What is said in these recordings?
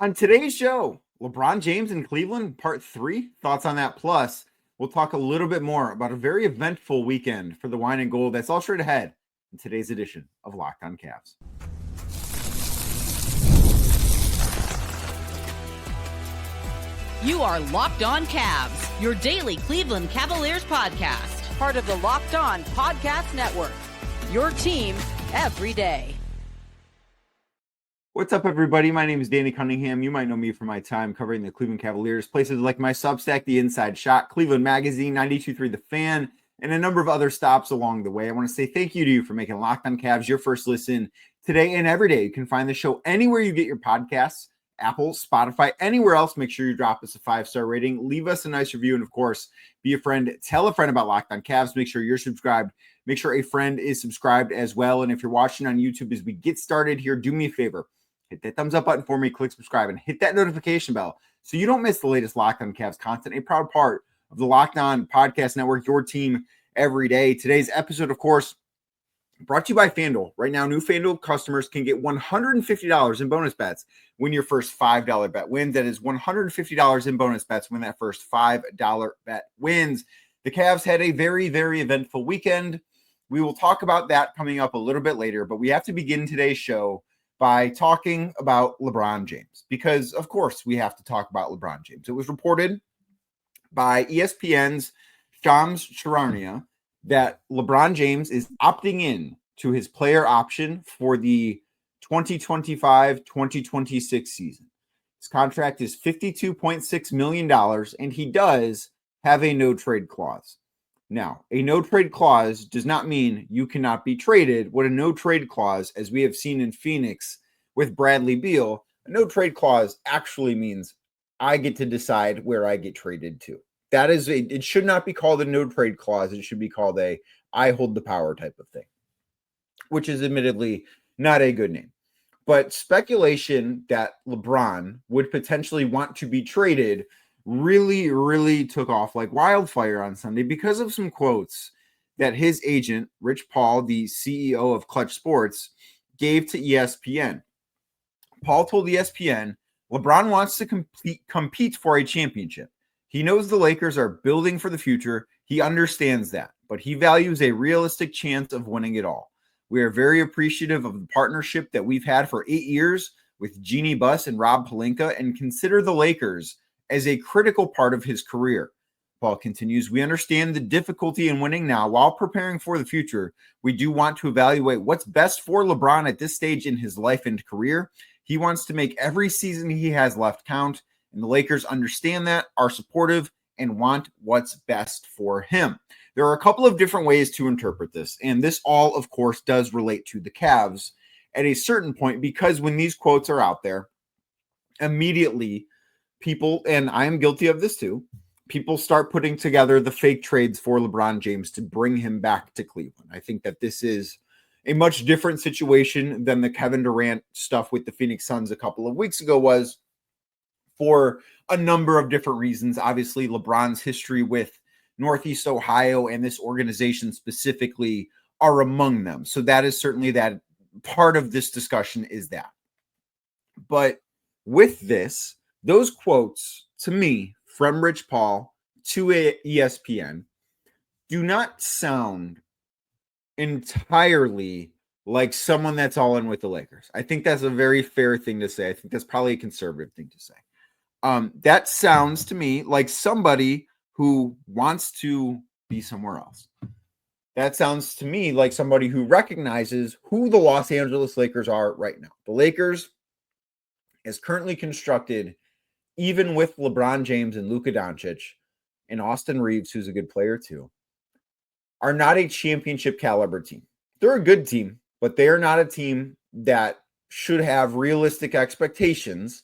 On today's show, LeBron James in Cleveland, part 3. Thoughts on that? Plus, we'll talk a little bit more about a very eventful weekend for the wine and gold. That's all straight ahead in today's edition of Locked On Cavs. You are Locked On Cavs, your daily Cleveland Cavaliers podcast. Part of the Locked On Podcast Network, your team every day. What's up, everybody? My name is Danny Cunningham. You might know me from my time covering the Cleveland Cavaliers, places like my Substack, The Inside Shot, Cleveland Magazine, 92.3 The Fan, and a number of other stops along the way. I want to say thank you to you for making Locked On Cavs your first listen today and every day. You can find the show anywhere you get your podcasts, Apple, Spotify, anywhere else. Make sure you drop us a 5-star rating, leave us a nice review, and of course, be a friend. Tell a friend about Locked On Cavs. Make sure you're subscribed. Make sure a friend is subscribed as well. And if you're watching on YouTube, as we get started here, do me a favor. Hit that thumbs up button for me, click subscribe, and hit that notification bell so you don't miss the latest Locked On Cavs content, a proud part of the Locked On Podcast Network, your team every day. Today's episode, of course, brought to you by FanDuel. Right now, new FanDuel customers can get $150 in bonus bets when your first $5 bet wins. That is $150 in bonus bets when that first $5 bet wins. The Cavs had a very, very eventful weekend. We will talk about that coming up a little bit later, but we have to begin today's show by talking about LeBron James, because of course we have to talk about LeBron James. It was reported by ESPN's Shams Charania that LeBron James is opting in to his player option for the 2025-2026 season. His contract is $52.6 million, and he does have a no-trade clause. Now, a no-trade clause does not mean you cannot be traded. What a no-trade clause, as we have seen in Phoenix with Bradley Beal, a no-trade clause actually means I get to decide where I get traded to. That is, it should not be called a no-trade clause. It should be called a I hold the power type of thing, which is admittedly not a good name. But speculation that LeBron would potentially want to be traded really took off like wildfire on Sunday because of some quotes that his agent, Rich Paul, the CEO of Clutch Sports, gave to ESPN. Paul told ESPN, LeBron wants to compete for a championship. He knows the Lakers are building for the future. He understands that, but he values a realistic chance of winning it all. We are very appreciative of the partnership that we've had for 8 years with Jeannie Buss and Rob Pelinka, and consider the Lakers as a critical part of his career. Paul continues, we understand the difficulty in winning now. While preparing for the future, we do want to evaluate what's best for LeBron at this stage in his life and career. He wants to make every season he has left count, and the Lakers understand that, are supportive, and want what's best for him. There are a couple of different ways to interpret this, and this all, of course, does relate to the Cavs at a certain point, because when these quotes are out there, immediately people, and I am guilty of this too, people start putting together the fake trades for LeBron James to bring him back to Cleveland. I think that this is a much different situation than the Kevin Durant stuff with the Phoenix Suns a couple of weeks ago was, for a number of different reasons. Obviously, LeBron's history with Northeast Ohio and this organization specifically are among them. So that is certainly that part of this discussion is that. But with this, those quotes to me from Rich Paul to ESPN do not sound entirely like someone that's all in with the Lakers. I think that's a very fair thing to say. I think that's probably a conservative thing to say. That sounds to me like somebody who wants to be somewhere else. That sounds to me like somebody who recognizes who the Los Angeles Lakers are right now. The Lakers, as currently constructed, even with LeBron James and Luka Doncic and Austin Reeves, who's a good player too, are not a championship caliber team. They're a good team, but they are not a team that should have realistic expectations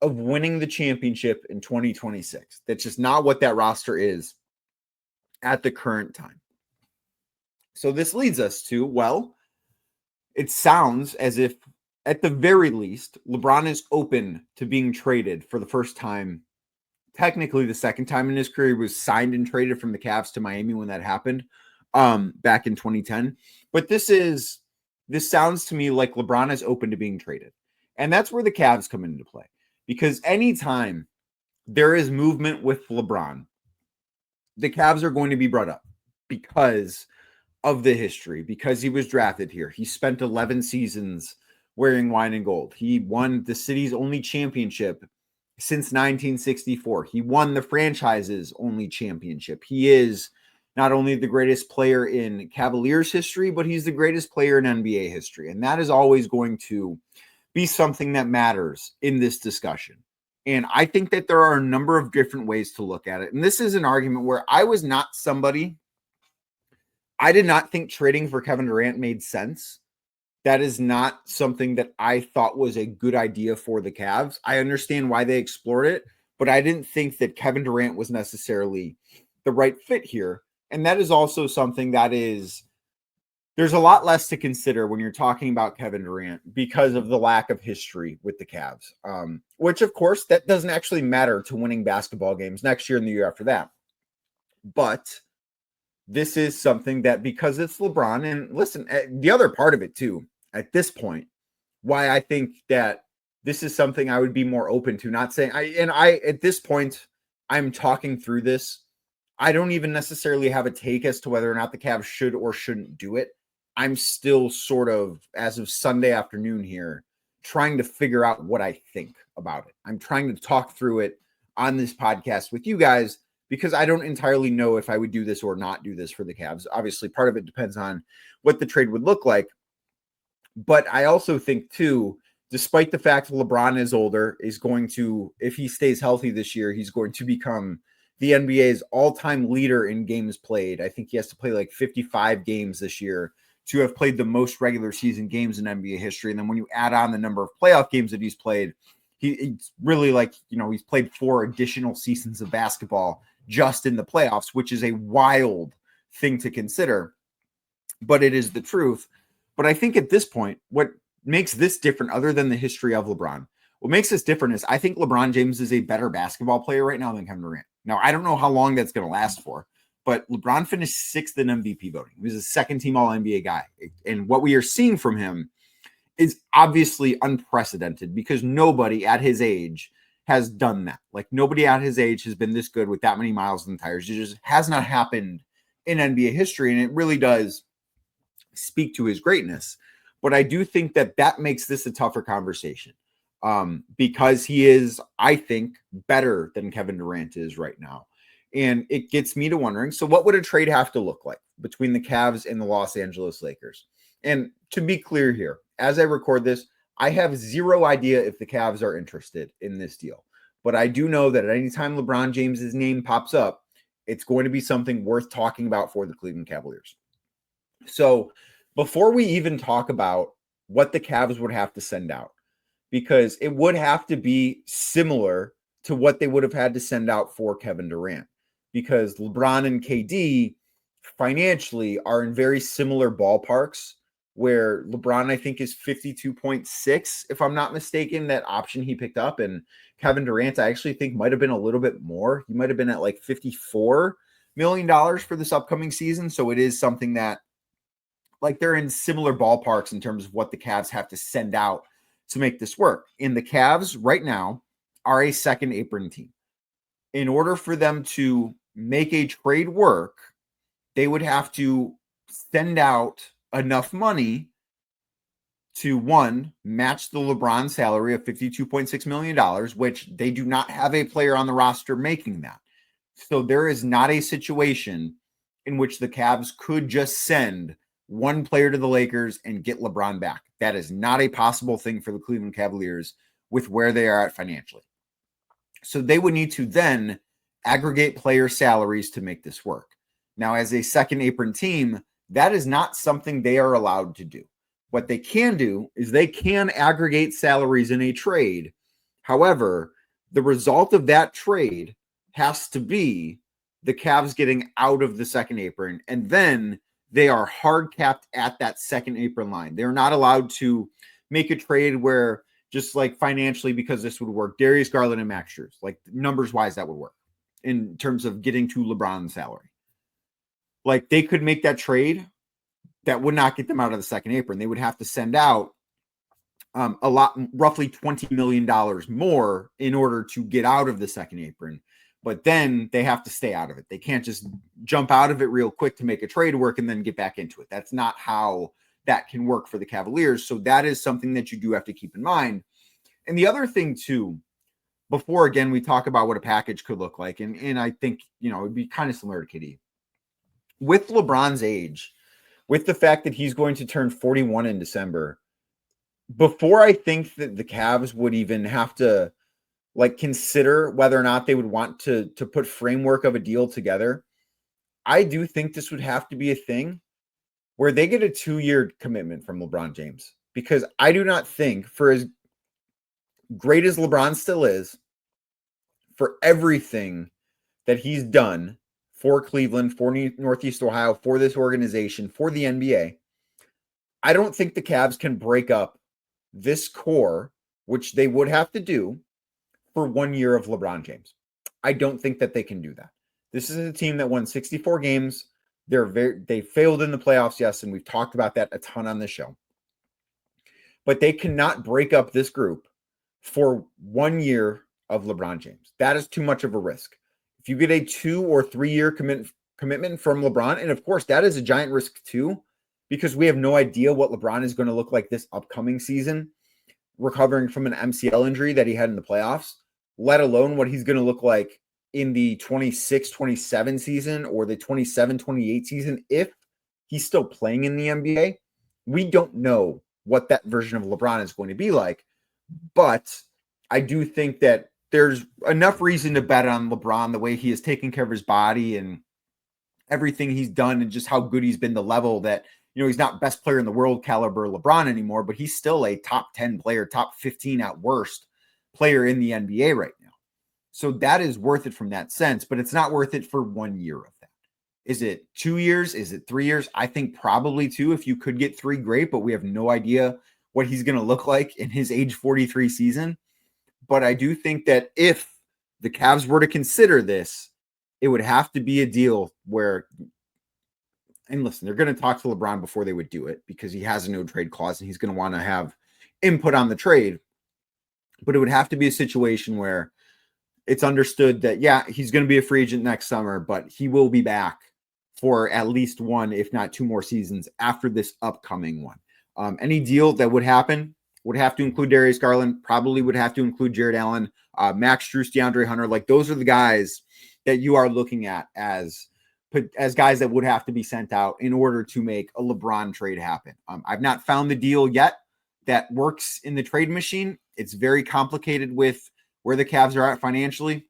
of winning the championship in 2026. That's just not what that roster is at the current time. So this leads us to, well, it sounds as if at the very least, LeBron is open to being traded for the first time. Technically, the second time in his career, he was signed and traded from the Cavs to Miami when that happened back in 2010. But this sounds to me like LeBron is open to being traded. And that's where the Cavs come into play. because anytime there is movement with LeBron, the Cavs are going to be brought up because of the history, because he was drafted here. He spent 11 seasons wearing wine and gold. He won the city's only championship since 1964. He won the franchise's only championship. He is not only the greatest player in Cavaliers history, but he's the greatest player in NBA history. And that is always going to be something that matters in this discussion. And I think that there are a number of different ways to look at it. And this is an argument where I did not think trading for Kevin Durant made sense. That is not something that I thought was a good idea for the Cavs. I understand why they explored it, but I didn't think that Kevin Durant was necessarily the right fit here. And that is also something that there's a lot less to consider when you're talking about Kevin Durant because of the lack of history with the Cavs, which, of course, that doesn't actually matter to winning basketball games next year and the year after that. But this is something that, because it's LeBron, and listen, the other part of it too, at this point, why I think that this is something I would be more open to, not saying at this point, I'm talking through this. I don't even necessarily have a take as to whether or not the Cavs should or shouldn't do it. I'm still sort of, as of Sunday afternoon here, trying to figure out what I think about it. I'm trying to talk through it on this podcast with you guys, because I don't entirely know if I would do this or not do this for the Cavs. Obviously, part of it depends on what the trade would look like. But I also think, too, despite the fact that LeBron is older, is going to, if he stays healthy this year, he's going to become the NBA's all-time leader in games played. I think he has to play like 55 games this year to have played the most regular season games in NBA history. And then when you add on the number of playoff games that he's played, he's really like, he's played 4 additional seasons of basketball just in the playoffs, which is a wild thing to consider, but it is the truth. But I think at this point, what makes this different, other than the history of LeBron, what makes this different is I think LeBron James is a better basketball player right now than Kevin Durant. Now, I don't know how long that's going to last for, but LeBron finished 6th in MVP voting. He was a second-team All-NBA guy. And what we are seeing from him is obviously unprecedented, because nobody at his age has done that. Like, nobody at his age has been this good with that many miles on the tires. It just has not happened in NBA history, and it really does speak to his greatness. But I do think that makes this a tougher conversation, because he is, I think, better than Kevin Durant is right now. And it gets me to wondering, so what would a trade have to look like between the Cavs and the Los Angeles Lakers? And to be clear here, as I record this, I have zero idea if the Cavs are interested in this deal. But I do know that at any time LeBron James's name pops up, it's going to be something worth talking about for the Cleveland Cavaliers. So before we even talk about what the Cavs would have to send out, because it would have to be similar to what they would have had to send out for Kevin Durant, because LeBron and KD financially are in very similar ballparks, where LeBron, I think, is 52.6, if I'm not mistaken, that option he picked up. And Kevin Durant, I actually think, might have been a little bit more. He might have been at like $54 million for this upcoming season. So it is something that, like, they're in similar ballparks in terms of what the Cavs have to send out to make this work. And the Cavs right now are a second apron team. In order for them to make a trade work, they would have to send out enough money to, one, match the LeBron salary of $52.6 million, which they do not have a player on the roster making that. So there is not a situation in which the Cavs could just send one player to the Lakers and get LeBron back. That is not a possible thing for the Cleveland Cavaliers with where they are at financially. So they would need to then aggregate player salaries to make this work. Now, as a second apron team, that is not something they are allowed to do. What they can do is they can aggregate salaries in a trade. However, the result of that trade has to be the Cavs getting out of the second apron, and then they are hard capped at that second apron line. They're not allowed to make a trade where, just like financially, because this would work, Darius Garland and Max Strus, like numbers wise, that would work in terms of getting to LeBron's salary. Like, they could make that trade that would not get them out of the second apron. They would have to send out roughly $20 million more in order to get out of the second apron. But then they have to stay out of it. They can't just jump out of it real quick to make a trade work and then get back into it. That's not how that can work for the Cavaliers. So that is something that you do have to keep in mind. And the other thing too, before again, we talk about what a package could look like. And I think, it'd be kind of similar to KD. With LeBron's age, with the fact that he's going to turn 41 in December, before I think that the Cavs would even have to consider whether or not they would want to put framework of a deal together, I do think this would have to be a thing where they get a 2-year commitment from LeBron James, because I do not think, for as great as LeBron still is, for everything that he's done for Cleveland, for Northeast Ohio, for this organization, for the NBA, I don't think the Cavs can break up this core, which they would have to do, for 1 year of LeBron James. I don't think that they can do that. This is a team that won 64 games. They failed in the playoffs, yes, and we've talked about that a ton on the show. But they cannot break up this group for 1 year of LeBron James. That is too much of a risk. If you get a 2 or 3 year commitment from LeBron, and of course that is a giant risk too, because we have no idea what LeBron is going to look like this upcoming season, recovering from an MCL injury that he had in the playoffs, let alone what he's going to look like in the 26-27 season or the 27-28 season if he's still playing in the NBA. We don't know what that version of LeBron is going to be like, but I do think that there's enough reason to bet on LeBron, the way he has taken care of his body and everything he's done and just how good he's been, the level that, he's not best player in the world caliber LeBron anymore, but he's still a top 10 player, top 15 at worst player in the NBA right now. So that is worth it from that sense, but it's not worth it for 1 year of that. Is it 2 years? Is it 3 years? I think probably 2. If you could get 3, great, but we have no idea what he's going to look like in his age 43 season. But I do think that if the Cavs were to consider this, it would have to be a deal where, and listen, they're going to talk to LeBron before they would do it because he has a no trade clause and he's going to want to have input on the trade. But it would have to be a situation where it's understood that, yeah, he's going to be a free agent next summer, but he will be back for at least 1, if not 2 more seasons after this upcoming one. Any deal that would happen would have to include Darius Garland, probably would have to include Jared Allen, Max Strus, DeAndre Hunter. Those are the guys that you are looking at as guys that would have to be sent out in order to make a LeBron trade happen. I've not found the deal yet that works in the trade machine. It's very complicated with where the Cavs are at financially.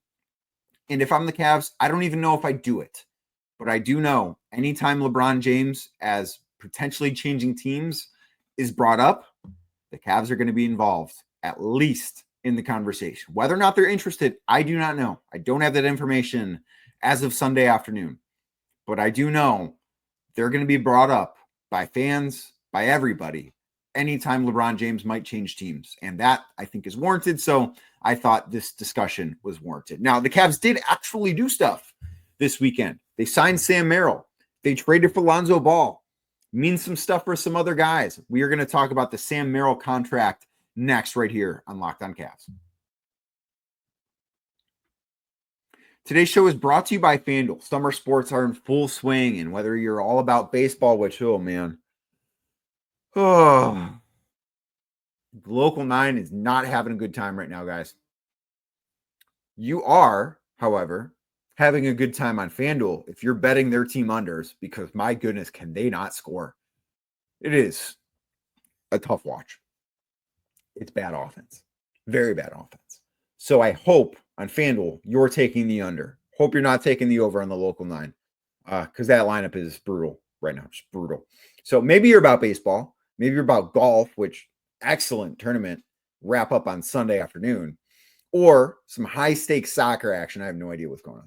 And if I'm the Cavs, I don't even know if I do it. But I do know anytime LeBron James as potentially changing teams is brought up, the Cavs are going to be involved, at least in the conversation. Whether or not they're interested, I do not know. I don't have that information as of Sunday afternoon. But I do know they're going to be brought up by fans, by everybody, anytime LeBron James might change teams. And that, I think, is warranted. So I thought this discussion was warranted. Now, the Cavs did actually do stuff this weekend. They signed Sam Merrill. They traded for Lonzo Ball. Means some stuff for some other guys. We are going to talk about the Sam Merrill contract next right here on Locked On Cavs. Today's show is brought to you by FanDuel. Summer sports are in full swing, and whether you're all about baseball, which, oh man, the Local 9 is not having a good time right now, guys. You are, however, having a good time on FanDuel if you're betting their team unders, because my goodness, can they not score? It is a tough watch. It's bad offense. Very bad offense. So I hope on FanDuel you're taking the under. Hope you're not taking the over on the Local 9 because that lineup is brutal right now. Just brutal. So maybe you're about baseball. Maybe you're about golf, which excellent tournament wrap up on Sunday afternoon, or some high-stakes soccer action. I have no idea what's going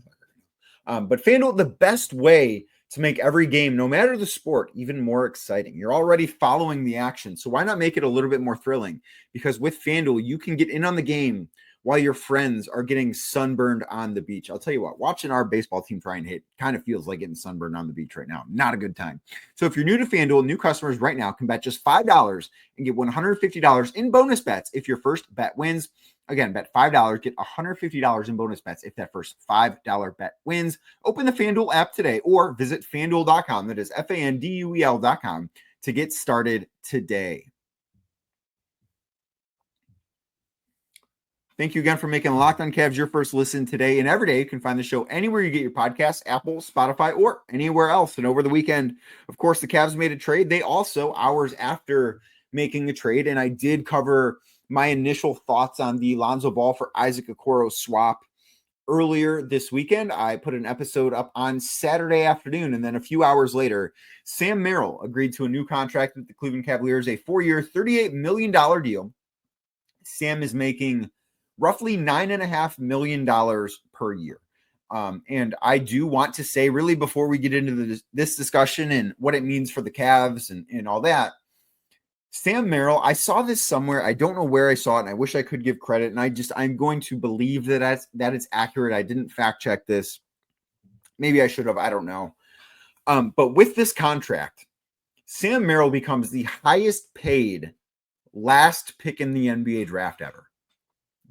on. But FanDuel, the best way to make every game, no matter the sport, even more exciting. You're already following the action, so why not make it a little bit more thrilling? Because with FanDuel, you can get in on the game while your friends are getting sunburned on the beach. I'll tell you what, watching our baseball team try and hit kind of feels like getting sunburned on the beach right now. Not a good time. So if you're new to FanDuel, new customers right now can bet just $5 and get $150 in bonus bets if your first bet wins. Again, bet $5, get $150 in bonus bets if that first $5 bet wins. Open the FanDuel app today or visit FanDuel.com. That is FanDuel.com to get started today. Thank you again for making Locked On Cavs your first listen today and every day. You can find the show anywhere you get your podcasts, Apple, Spotify, or anywhere else. And over the weekend, of course, the Cavs made a trade. They also, hours after making the trade, and I did cover my initial thoughts on the Lonzo Ball for Isaac Okoro swap earlier this weekend. I put an episode up on Saturday afternoon, and then a few hours later, Sam Merrill agreed to a new contract with the Cleveland Cavaliers, a 4-year, $38 million deal. Sam is making roughly $9.5 million per year. And I do want to say, really, before we get into this discussion and what it means for the Cavs and all that, Sam Merrill, I saw this somewhere. I don't know where I saw it, and I wish I could give credit. And I'm going to believe that it's accurate. I didn't fact check this. Maybe I should have. I don't know. But with this contract, Sam Merrill becomes the highest paid last pick in the NBA draft ever.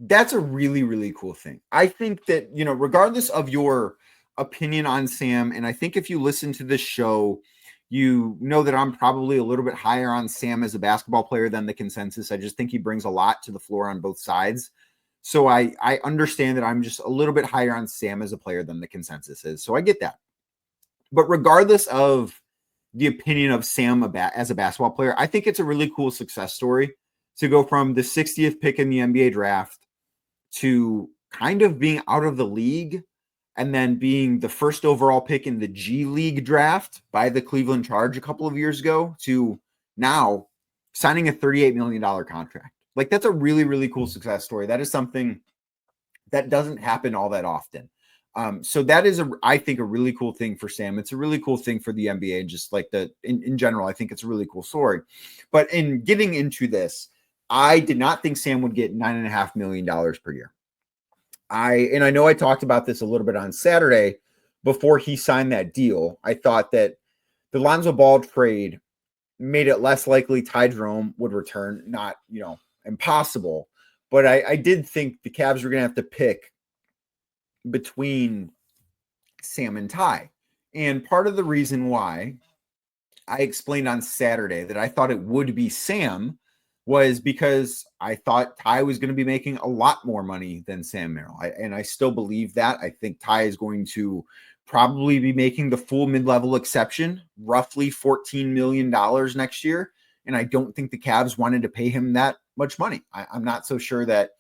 That's a really, really cool thing. I think that, regardless of your opinion on Sam, and I think if you listen to this show, you know that I'm probably a little bit higher on Sam as a basketball player than the consensus. I just think he brings a lot to the floor on both sides. So I understand that I'm just a little bit higher on Sam as a player than the consensus is. So I get that. But regardless of the opinion of Sam as a basketball player, I think it's a really cool success story to go from the 60th pick in the NBA draft to kind of being out of the league and then being the first overall pick in the G League draft by the Cleveland Charge a couple of years ago to now signing a $38 million contract. Like, that's a really, really cool success story. That is something that doesn't happen all that often. So that is, I think, a really cool thing for Sam. It's a really cool thing for the NBA. Just like in general, I think it's a really cool story. But in getting into this, I did not think Sam would get $9.5 million per year. I know I talked about this a little bit on Saturday before he signed that deal. I thought that the Lonzo Ball trade made it less likely Ty Jerome would return. Not, impossible. But I did think the Cavs were going to have to pick between Sam and Ty. And part of the reason why I explained on Saturday that I thought it would be Sam was because I thought Ty was going to be making a lot more money than Sam Merrill. And I still believe that. I think Ty is going to probably be making the full mid-level exception, roughly $14 million next year. And I don't think the Cavs wanted to pay him that much money. I'm not so sure that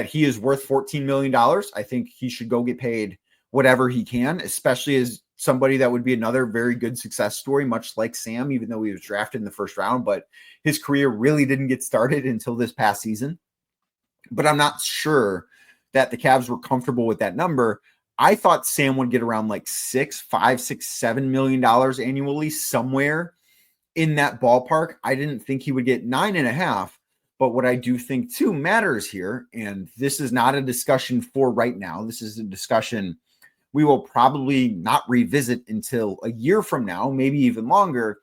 he is worth $14 million. I think he should go get paid whatever he can, especially as somebody that would be another very good success story, much like Sam, even though he was drafted in the first round, but his career really didn't get started until this past season. But I'm not sure that the Cavs were comfortable with that number. I thought Sam would get around like $7 million annually, somewhere in that ballpark. I didn't think he would get 9.5. But what I do think too matters here, and this is not a discussion for right now. This is a discussion we will probably not revisit until a year from now, maybe even longer.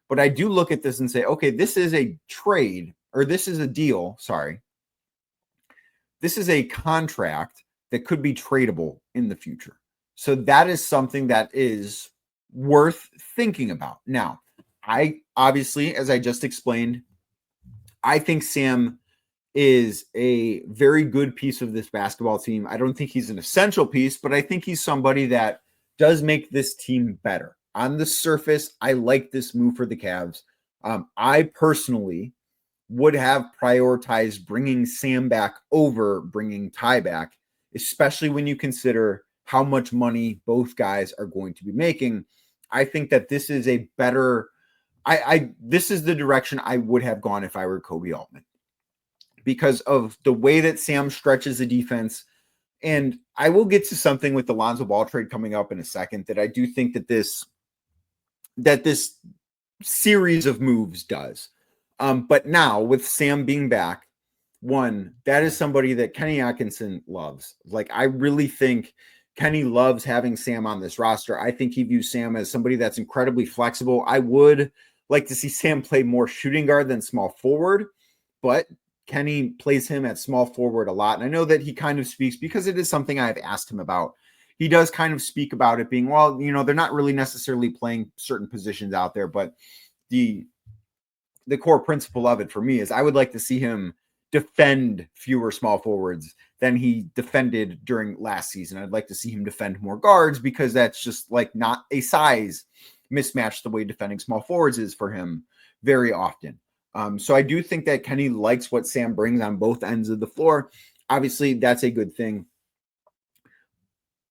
But I do look at this and say, okay, this is a trade, or this is a deal. Sorry. This is a contract that could be tradable in the future. So that is something that is worth thinking about. Now, I obviously, as I just explained, I think Sam is a very good piece of this basketball team. I don't think he's an essential piece, but I think he's somebody that does make this team better. On the surface, I like this move for the Cavs. I personally would have prioritized bringing Sam back over bringing Ty back, especially when you consider how much money both guys are going to be making. I think that this is a better this is the direction I would have gone if I were Koby Altman, because of the way that Sam stretches the defense. And I will get to something with the Lonzo Ball trade coming up in a second that I do think that this series of moves does. But now with Sam being back, one, that is somebody that Kenny Atkinson loves. Like, I really think Kenny loves having Sam on this roster. I think he views Sam as somebody that's incredibly flexible. I would like to see Sam play more shooting guard than small forward, but Kenny plays him at small forward a lot. And I know that he kind of speaks, because it is something I've asked him about. He does kind of speak about it being, well, they're not really necessarily playing certain positions out there, but the core principle of it for me is I would like to see him defend fewer small forwards than he defended during last season. I'd like to see him defend more guards, because that's just like not a size mismatch the way defending small forwards is for him very often. So I do think that Kenny likes what Sam brings on both ends of the floor. Obviously, that's a good thing.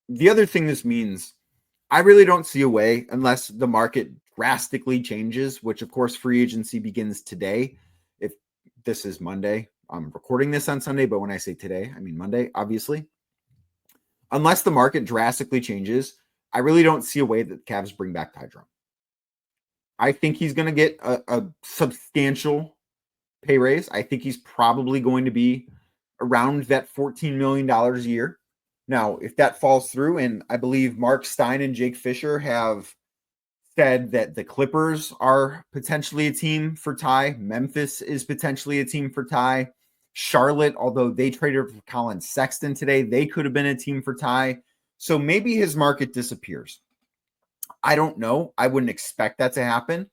The other thing this means, I really don't see a way, unless the market drastically changes, which of course free agency begins today. If this is Monday, I'm recording this on Sunday, but when I say today, I mean Monday, obviously. Unless the market drastically changes, I really don't see a way that the Cavs bring back Jerome. I think he's going to get a substantial pay raise. I think he's probably going to be around that $14 million a year. Now, if that falls through, and I believe Mark Stein and Jake Fisher have said that the Clippers are potentially a team for Ty. Memphis is potentially a team for Ty. Charlotte, although they traded for Colin Sexton today, they could have been a team for Ty. So maybe his market disappears. I don't know. I wouldn't expect that to happen.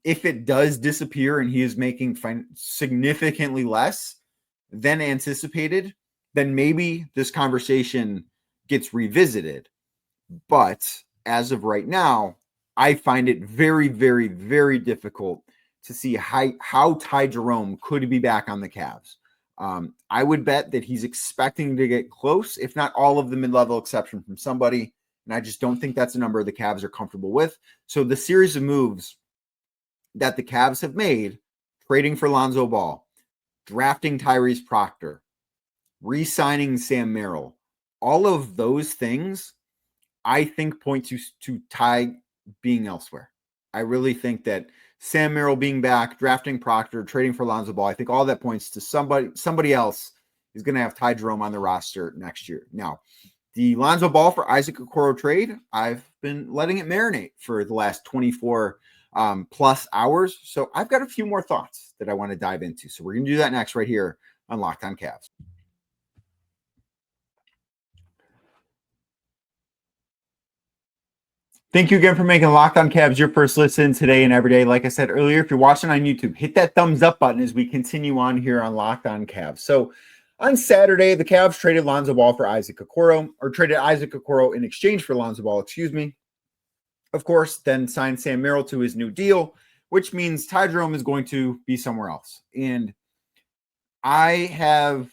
If it does disappear and he is making significantly less than anticipated, then maybe this conversation gets revisited. But as of right now, I find it very, very, very difficult to see how Ty Jerome could be back on the Cavs. I would bet that he's expecting to get close, if not all of the mid-level exception from somebody. And I just don't think that's a number the Cavs are comfortable with. So the series of moves that the Cavs have made, trading for Lonzo Ball, drafting Tyrese Proctor, re-signing Sam Merrill, all of those things, I think point to Ty being elsewhere. I really think that Sam Merrill being back, drafting Proctor, trading for Lonzo Ball, I think all that points to somebody else is going to have Ty Jerome on the roster next year. Now, the Lonzo Ball for Isaac Okoro trade, I've been letting it marinate for the last 24 plus hours. So I've got a few more thoughts that I want to dive into. So we're going to do that next right here on Locked On Cavs. Thank you again for making Locked On Cavs your first listen today and every day. Like I said earlier, if you're watching on YouTube, hit that thumbs up button as we continue on here on Locked On Cavs. So on Saturday, the Cavs traded Lonzo Ball for Isaac Okoro, or traded Isaac Okoro in exchange for Lonzo Ball, Of course, then signed Sam Merrill to his new deal, which means Ty Jerome is going to be somewhere else. And I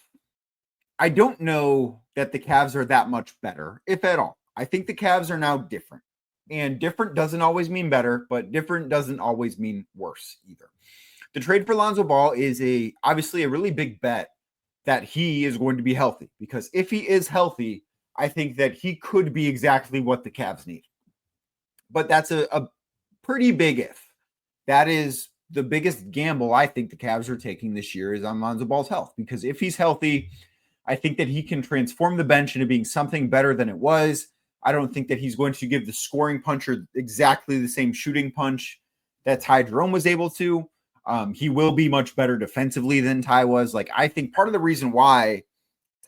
don't know that the Cavs are that much better, if at all. I think the Cavs are now different. And different doesn't always mean better, but different doesn't always mean worse either. The trade for Lonzo Ball is obviously a really big bet that he is going to be healthy, because if he is healthy, I think that he could be exactly what the Cavs need. But that's a pretty big if. That is the biggest gamble I think the Cavs are taking this year, is on Lonzo Ball's health, because if he's healthy, I think that he can transform the bench into being something better than it was. I don't think that he's going to give the scoring puncher exactly the same shooting punch that Ty Jerome was able to. He will be much better defensively than Ty was. Like, I think part of the reason why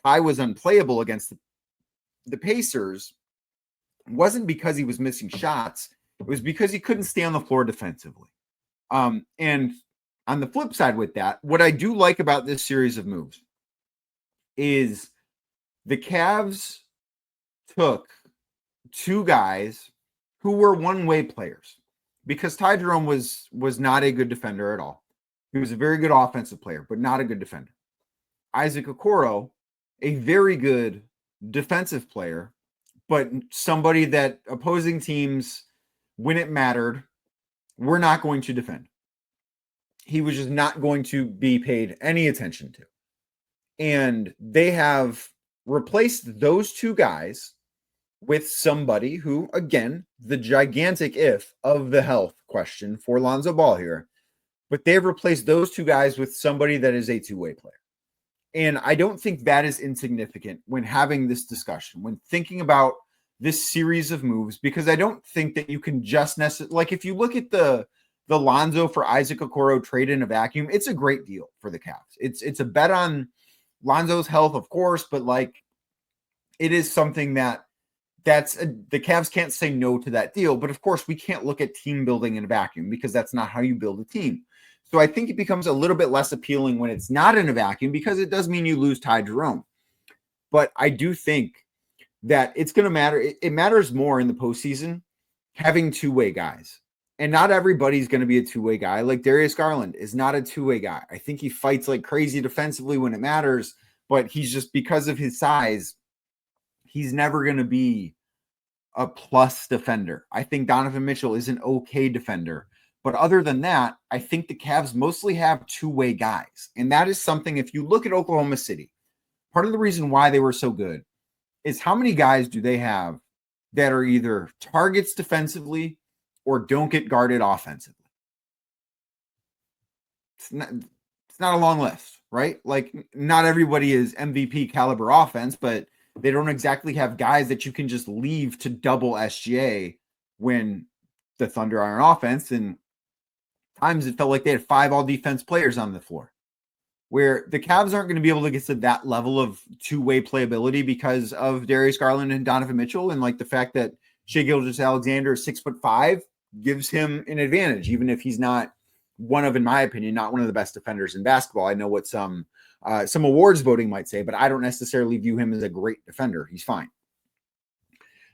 Ty was unplayable against the Pacers wasn't because he was missing shots. It was because he couldn't stay on the floor defensively. And on the flip side with that, what I do like about this series of moves is the Cavs took two guys who were one-way players, because Ty Jerome was not a good defender at all. He was a very good offensive player, but not a good defender. Isaac Okoro, a very good defensive player, but somebody that opposing teams, when it mattered, were not going to defend. He was just not going to be paid any attention to. And they have replaced those two guys with somebody who, again, the gigantic if of the health question for Lonzo Ball here, but they've replaced those two guys with somebody that is a two-way player. And I don't think that is insignificant when having this discussion, when thinking about this series of moves, because I don't think that you can just necessarily, like if you look at the Lonzo for Isaac Okoro trade in a vacuum, it's a great deal for the Cavs. It's a bet on Lonzo's health, of course, but like it is something the Cavs can't say no to that deal. But of course, we can't look at team building in a vacuum because that's not how you build a team. So I think it becomes a little bit less appealing when it's not in a vacuum because it does mean you lose Ty Jerome. But I do think that it's going to matter. It matters more in the postseason having two-way guys. And not everybody's going to be a two-way guy. Like Darius Garland is not a two-way guy. I think he fights like crazy defensively when it matters, but he's just, because of his size, he's never going to be a plus defender. I think Donovan Mitchell is an okay defender. But other than that, I think the Cavs mostly have two-way guys. And that is something, if you look at Oklahoma City, part of the reason why they were so good is how many guys do they have that are either targets defensively or don't get guarded offensively? It's not a long list, right? Like not everybody is MVP caliber offense, but they don't exactly have guys that you can just leave to double SGA when the Thunder are on offense. And times it felt like they had 5 all-defense players on the floor, where the Cavs aren't going to be able to get to that level of two-way playability because of Darius Garland and Donovan Mitchell. And like the fact that Shai Gilgeous-Alexander is 6'5" gives him an advantage, even if he's not one of, in my opinion, not one of the best defenders in basketball. I know what some awards voting might say, but I don't necessarily view him as a great defender. He's fine.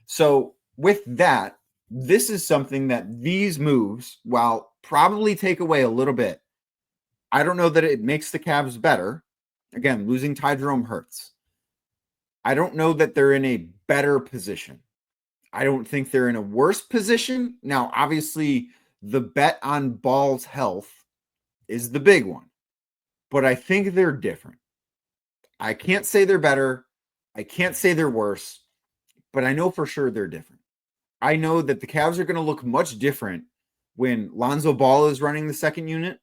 So with that, this is something that these moves, while probably take away a little bit, I don't know that it makes the Cavs better. Again, losing Ty Jerome hurts. I don't know that they're in a better position. I don't think they're in a worse position. Now, obviously, the bet on Ball's health is the big one. But I think they're different. I can't say they're better. I can't say they're worse. But I know for sure they're different. I know that the Cavs are going to look much different when Lonzo Ball is running the second unit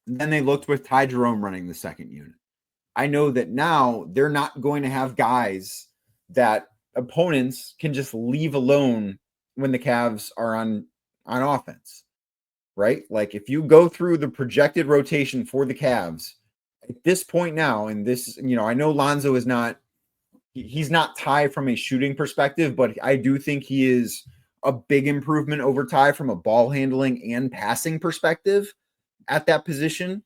than they looked with Ty Jerome running the second unit. I know that now they're not going to have guys that opponents can just leave alone when the Cavs are on offense, right? Like if you go through the projected rotation for the Cavs at this point now, and this, I know Lonzo is not, he's not Ty from a shooting perspective, but I do think he is a big improvement over Ty from a ball handling and passing perspective at that position.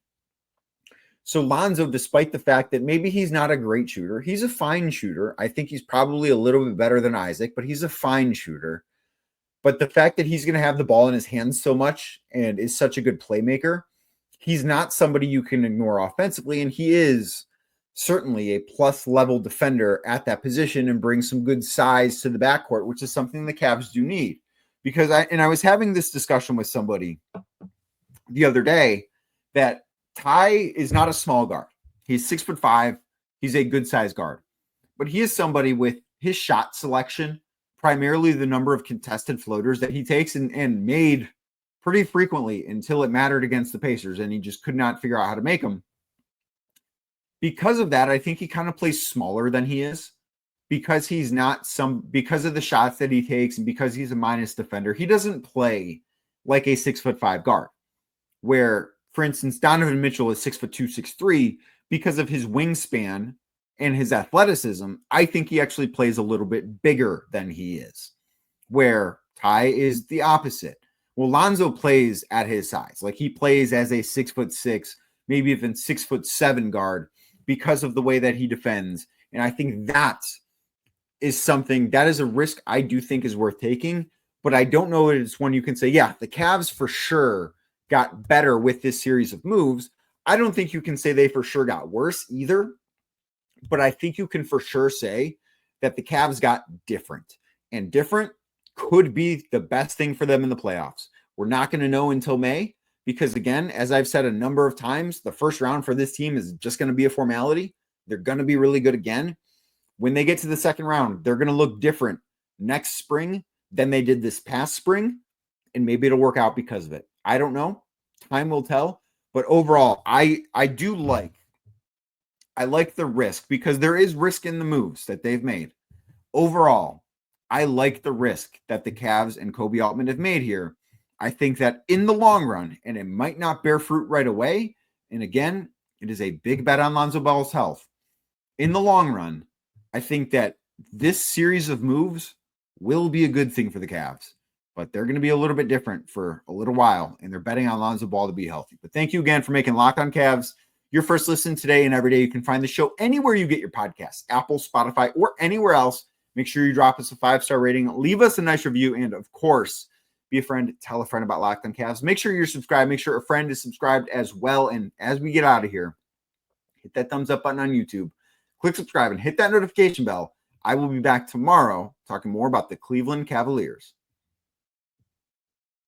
So Lonzo, despite the fact that maybe he's not a great shooter, he's a fine shooter. I think he's probably a little bit better than Isaac, but he's a fine shooter. But the fact that he's going to have the ball in his hands so much and is such a good playmaker, he's not somebody you can ignore offensively. And he is certainly a plus level defender at that position and brings some good size to the backcourt, which is something the Cavs do need. Because I was having this discussion with somebody the other day that Ty is not a small guard. He's 6'5". He's a good size guard, but he is somebody with his shot selection, primarily the number of contested floaters that he takes and made pretty frequently until it mattered against the Pacers. And he just could not figure out how to make them. Because of that, I think he kind of plays smaller than he is because he's not because of the shots that he takes and because he's a minus defender. He doesn't play like a 6'5" guard where, for instance, Donovan Mitchell is 6'2", 6'3", because of his wingspan and his athleticism. I think he actually plays a little bit bigger than he is, where Ty is the opposite. Well, Lonzo plays at his size. Like he plays as a 6'6", maybe even 6'7" guard because of the way that he defends. And I think that is something that is a risk I do think is worth taking, but I don't know that it's one you can say, yeah, the Cavs for sure got better with this series of moves. I don't think you can say they for sure got worse either, but I think you can for sure say that the Cavs got different, and different could be the best thing for them in the playoffs. We're not going to know until May because, again, as I've said a number of times, the first round for this team is just going to be a formality. They're going to be really good again. When they get to the second round, they're going to look different next spring than they did this past spring, and maybe it'll work out because of it. I don't know. Time will tell. But overall, I do like I like the risk because there is risk in the moves that they've made. Overall, I like the risk that the Cavs and Koby Altman have made here. I think that in the long run, and it might not bear fruit right away, and again, it is a big bet on Lonzo Ball's health. In the long run, I think that this series of moves will be a good thing for the Cavs, but they're going to be a little bit different for a little while, and they're betting on Lonzo Ball to be healthy. But thank you again for making Locked On Cavs your first listen today and every day. You can find the show anywhere you get your podcasts, Apple, Spotify, or anywhere else. Make sure you drop us a 5-star rating, leave us a nice review, and of course, be a friend, tell a friend about Locked On Cavs. Make sure you're subscribed. Make sure a friend is subscribed as well. And as we get out of here, hit that thumbs up button on YouTube, click subscribe, and hit that notification bell. I will be back tomorrow talking more about the Cleveland Cavaliers.